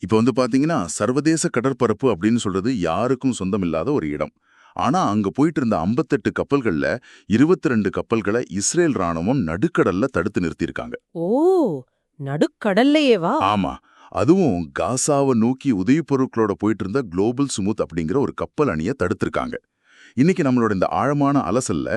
இப்ப பாத்தீங்கன்னா, சர்வதேச கடற்பரப்பு அப்படின்னு சொல்றது யாருக்கும் சொந்தமில்லாத ஒரு இடம். ஆனா, அங்க போயிட்டு இருந்த 58 கப்பல்கள்ல 22 கப்பல்கள இஸ்ரேல் ராணுவம் நடுக்கடல்ல தடுத்து நிறுத்தியிருக்காங்க. ஓ! நடுக்கடல்லையேவா? ஆமா. அதுவும் காசாவ நோக்கி உதவிப் பொருட்களோட போயிட்டு இருந்த குளோபல் சுமுத் அப்படிங்கிற ஒரு கப்பல் அணிய தடுத்திருக்காங்க. இன்னைக்கு நம்மளோட இந்த ஆழமான அலசல்ல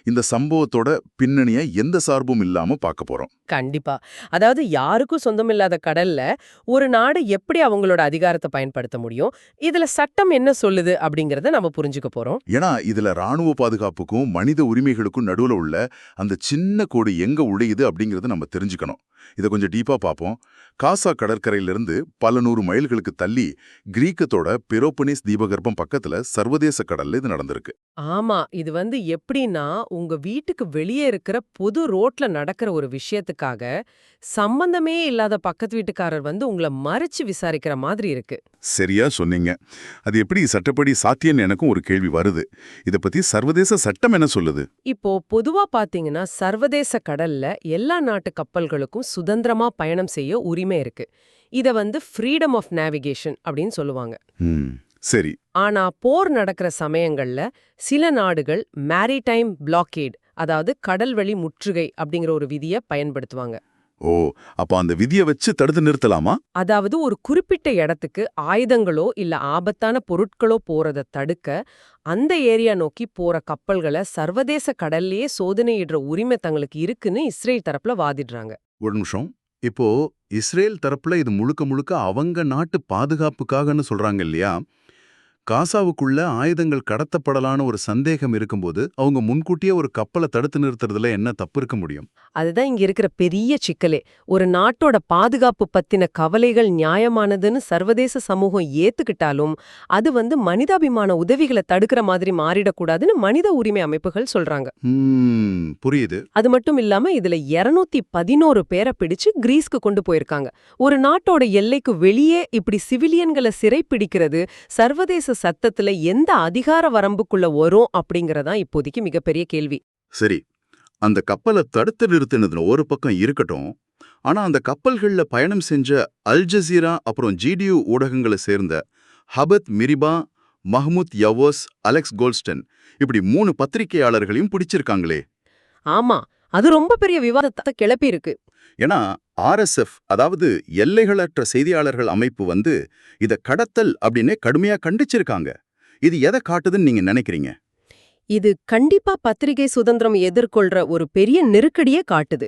இந்த சம்பவத்தோட பின்னணிய எந்த சார்பும் இல்லாம பார்க்க போறோம். கண்டிப்பா. அதாவது யாருக்கும் சொந்தமில்லாத கடல்ல, ஒரு நாடு எப்படி அவங்களோட அதிகாரத்த பயன்படுத்த முடியும்? இதுல சட்டம் என்ன சொல்லுது அப்படிங்கிறத நம்ம புரிஞ்சுக்க போறோம். ஏன்னா, இதுல ராணுவ பாதுகாப்புக்கும் மனித உரிமைகளுக்கும் நடுவுல உள்ள அந்த சின்ன கோடு எங்க உடையுது அப்படிங்கறத நம்ம தெரிஞ்சுக்கணும். இத கொஞ்சம் டீப்பா பார்ப்போம். காசா கடற்கரையிலிருந்து பல 100 மைல்களுக்கு தள்ளி கிரீக்கத்தோட பெரோபனீஸ் தீபகற்பம் பக்கத்துல சர்வதேச கடல்ல இது நடந்திருக்கு. ஆமா. இது எப்படின்னா, உங்க வீட்டுக்கு வெளியே இருக்கிற பொது ரோட்ல நடக்கிற ஒரு விஷயத்துக்காக, சம்பந்தமே இல்லாத பக்கத்து வீட்டுக்காரர் உங்கள மறிச்சு விசாரிக்கிற மாதிரி இருக்கு. சரியா சொன்னீங்க. அது எப்படி சட்டப்படி சாத்தியம்னு எனக்கும் ஒரு கேள்வி வருது. இத பத்தி சர்வதேச சட்டம் என்ன சொல்லுது? இப்போ பொதுவா பாத்தீங்கன்னா, சர்வதேச கடல்ல எல்லா நாட்டு கப்பல்களுக்கும் சுதந்திரமா பயணம் செய்ய உரிமை இருக்கு. இத ஃப்ரீடம் ஆஃப் நேவிகேஷன் அப்படின்னு சொல்லுவாங்க. ம். சரி. ஆனா போர் நடக்கிற சமயங்கள்ல சில நாடுகள் மேரிடைம் பிளாக்கேட், அதாவது கடல்வழி முற்றுகை அப்படிங்கிற ஒரு விதியை பயன்படுத்துவாங்க. ஓ, அப்ப அந்த விதிய வச்சு தடுத்து நிறுத்தலாமா? அதாவது ஒரு குறிப்பிட்ட இடத்துக்கு ஆயுதங்களோ இல்ல ஆபத்தான பொருட்களோ போறத தடுக்க, அந்த ஏரியா நோக்கி போற கப்பல்களை சர்வதேச கடல்லயே சோதனையிடுற உரிமை தங்களுக்கு இருக்குன்னு இஸ்ரேல் தரப்புல வாதிடுறாங்க. ஒரு நிமிஷம். இப்போ இஸ்ரேல் தரப்புல இது முழுக்க முழுக்க அவங்க நாட்டு பாதுகாப்புக்காகன்னு சொல்றாங்க இல்லையா? காசாவுக்குள்ள ஆயுதங்கள் கடத்தப்படலான ஒரு சந்தேகம் இருக்கும்போது அவங்க முன்கூட்டியே ஒரு கப்பலை தடுத்து நிறுத்துறதுல என்ன தப்பு இருக்க முடியும்? அதுதான் இங்க இருக்கிற பெரிய சிக்கலே. ஒரு நாட்டோட பாதுகாப்பு பத்தின கவலைகள் நியாயமானதுன்னு சர்வதேச சமூகம் ஏத்துக்கிட்டாலும், அது மனிதாபிமான உதவிகளை தடுக்கிற மாதிரி மாறிடக்கூடாதுன்னு மனித உரிமை அமைப்புகள் சொல்றாங்க. புரியுது. அது மட்டும் இல்லாம இதுல 211 பேரை பிடிச்சு கிரீஸ்க்கு கொண்டு போயிருக்காங்க. ஒரு நாட்டோட எல்லைக்கு வெளியே இப்படி சிவிலியன்களை சிறைப்பிடிக்கிறது சர்வதேச சட்டத்துல எந்த அதிகார வரம்புக்குள்ள வரும் அப்படிங்கறதா இப்போதைக்கு மிகப்பெரிய கேள்வி. சரி, அந்த கப்பலை தடுத்து நிறுத்தினதுல ஒரு பக்கம் இருக்கட்டும். ஆனா அந்த கப்பல்கள்ல பயணம் செஞ்ச அல் ஜசீரா அப்புறம் ஜிடியு ஊடகங்களை சேர்ந்த ஹபத் மிரிபா, மஹ்மூத் யவோஸ், அலெக்ஸ் கோல்ஸ்டன் இப்படி 3 பத்திரிகையாளர்களையும் பிடிச்சிருக்காங்களே. ஆமா, அது ரொம்ப பெரிய விவாதத்தை கிளப்பி இருக்கு. ஏன்னா ஆர்எஸ்எஃப், அதாவது எல்லைகளற்ற செய்தியாளர்கள் அமைப்பு இத கடத்தல் அப்படின்னு கடுமையா கண்டிச்சிருக்காங்க. இது எதை காட்டுதுன்னு நீங்க நினைக்கிறீங்க? இது கண்டிப்பா பத்திரிகை சுதந்திரம் எதிர்கொள்ற ஒரு பெரிய நெருக்கடியே காட்டுது.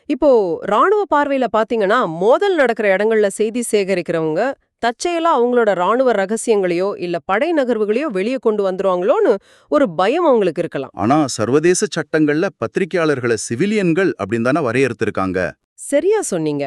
இப்போ ராணுவ பார்வையில பாத்தீங்கன்னா, மோதல் நடக்கிற இடங்கள்ல செய்தி சேகரிக்கிறவங்க தற்செயலா அவங்களோட ராணுவ ரகசியங்களையோ இல்ல படை நகர்வுகளையோ வெளியே கொண்டு வந்துருவாங்களோன்னு ஒரு பயம் அவங்களுக்கு இருக்கலாம். ஆனா சர்வதேச சட்டங்கள்ல பத்திரிகையாளர்களை சிவிலியன்கள் அப்படின்னு தானே வரையறுத்திருக்காங்க. சரியா சொன்னீங்க.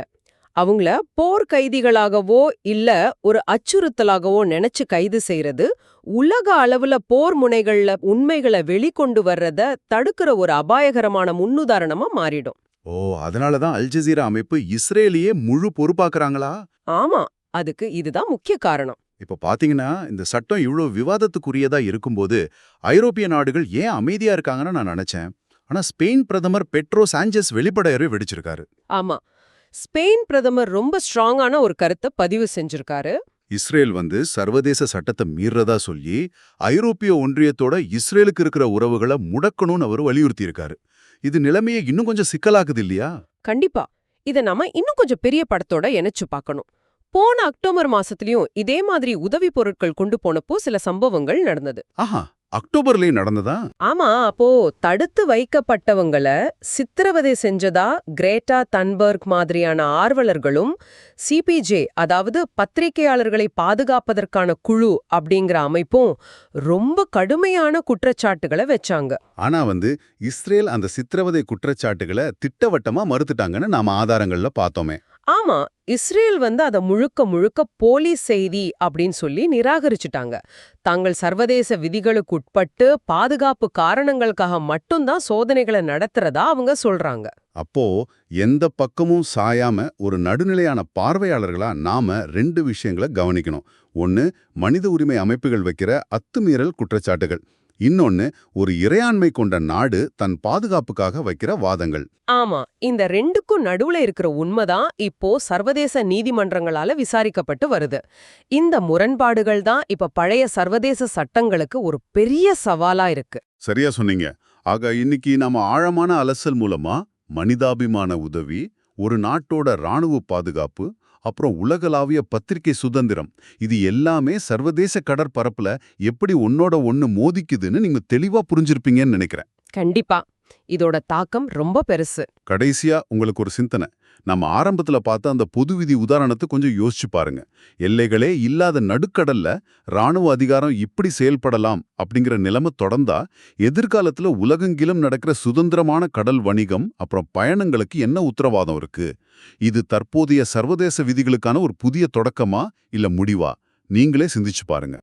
அவங்கள போர் கைதிகளாகவோ இல்ல ஒரு அச்சுறுத்தலாகவோ நினைச்சு கைது செய்யறது உலக அளவுல போர் முனைகள்ல உண்மைகளை வெளிக்கொண்டு வர்றத தடுக்கிற ஒரு அபாயகரமான முன்னுதாரணமா மாறிடும். ஓ, அதனாலதான் அல் ஜசீரா அமைப்பு இஸ்ரேலியே முழு பொறுப்பாக்குறாங்களா? ஆமா, அதுக்கு இதுதான் முக்கிய காரணம். இப்ப பாத்தீங்கன்னா, இந்த சட்டம் இவ்வளவு விவாதத்துக்குரியதா இருக்கும்போது ஐரோப்பிய நாடுகள் ஏன் அமைதியா இருக்காங்கன்னு நான் நினைச்சேன். ஆனா ஸ்பெயின் பிரதமர் பெட்ரோ சாnchez வெளிப்படையவே வெடிச்சிருக்காரு. ஆமா, ஸ்பெயின் பிரதமர் ரொம்ப ஸ்ட்ராங்கான ஒரு கருத்தை பதிவு செஞ்சிருக்காரு. இஸ்ரேல் சர்வதேச சட்டத்தை மீறதா சொல்லி ஐரோப்பிய ஒன்றியத்தோட இஸ்ரேலுக்கு இருக்கிற உறவுகளை முடக்கணும்னு அவர் வலியுறுத்தி இருக்காரு. இது நிலைமையை இன்னும் கொஞ்சம் சிக்கலாக்குது இல்லையா? கண்டிப்பா. இத நாம இன்னும் கொஞ்சம் பெரிய படத்தோட இணைச்சு பார்க்கணும். போன அக்டோபர் மாசத்துலயும் இதே மாதிரி உதவி பொருட்கள் கொண்டு போனப்போ சில சம்பவங்கள் நடந்தது. ஆஹா, அக்டோபர்லயும் நடந்ததா? ஆமா, அப்போ தடுத்து வைக்கப்பட்டவங்கள சித்திரவதை செஞ்சதா கிரேட்டா தன்பர்க் மாதிரியான ஆர்வலர்களும் சிபிஜே, அதாவது பத்திரிகையாளர்களை பாதுகாப்பதற்கான குழு அப்படிங்கிற அமைப்பும் ரொம்ப கடுமையான குற்றச்சாட்டுகளை வச்சாங்க. ஆனா இஸ்ரேல் அந்த சித்திரவதை குற்றச்சாட்டுகளை திட்டவட்டமா மறுத்துட்டாங்கன்னு நாம ஆதாரங்கள்ல பார்த்தோமே. ஆமா, இஸ்ரேல் அத முழுக்க முழுக்க போலி செய்தி அப்படின்னு சொல்லி நிராகரிச்சுட்டாங்க. தாங்கள் சர்வதேச விதிகளுக்கு உட்பட்டு பாதுகாப்பு காரணங்களுக்காக மட்டும்தான் சோதனைகளை நடத்துறதா அவங்க சொல்றாங்க. அப்போ எந்த பக்கமும் சாயாம ஒரு நடுநிலையான பார்வையாளர்களா நாம 2 விஷயங்களை கவனிக்கணும். ஒன்னு, மனித உரிமை அமைப்புகள் வைக்கிற அத்துமீறல் குற்றச்சாட்டுகள். இன்னொன்னு ஒரு இறையாண்மை கொண்ட நாடு தன் பாதுகாப்புக்காக வைக்கிற வாதங்கள். ஆமா, இந்த ரெண்டுக்கும் நடுவுல இருக்கிற உண்மைதான் இப்போ சர்வதேச நீதிமன்றங்களால விசாரிக்கப்பட்டு வருது. இந்த முரண்பாடுகள் தான் இப்ப பழைய சர்வதேச சட்டங்களுக்கு ஒரு பெரிய சவாலா இருக்கு. சரியா சொன்னீங்க. ஆக இன்னைக்கு நாம ஆழமான அலசல் மூலமா மனிதாபிமான உதவி, ஒரு நாட்டோட ராணுவ பாதுகாப்பு, அப்புறம் உலகளாவிய பத்திரிகை சுதந்திரம், இது எல்லாமே சர்வதேச கடற்பரப்புல எப்படி ஒன்னோட ஒன்னு மோதிக்குதுன்னு நீங்க தெளிவா புரிஞ்சிருப்பீங்கன்னு நினைக்கிறேன். கண்டிப்பா. இதோட தாக்கம் ரொம்ப பெருசு. கடைசியா உங்களுக்கு ஒரு சிந்தனை. நம்ம ஆரம்பத்துல பார்த்த அந்த பொது விதி உதாரணத்தை கொஞ்சம் யோசிச்சு பாருங்க. எல்லைகளே இல்லாத நடுக்கடல்ல ராணுவ அதிகாரம் இப்படி செயல்படலாம் அப்படிங்கிற நிலைமை தொடர்ந்தா எதிர்காலத்துல உலகெங்கிலும் நடக்கிற சுதந்திரமான கடல் வணிகம் அப்புறம் பயணங்களுக்கு என்ன உத்தரவாதம் இருக்கு? இது தற்போதைய சர்வதேச விதிகளுக்கான ஒரு புதிய தொடக்கமா இல்ல முடிவா? நீங்களே சிந்திச்சு பாருங்க.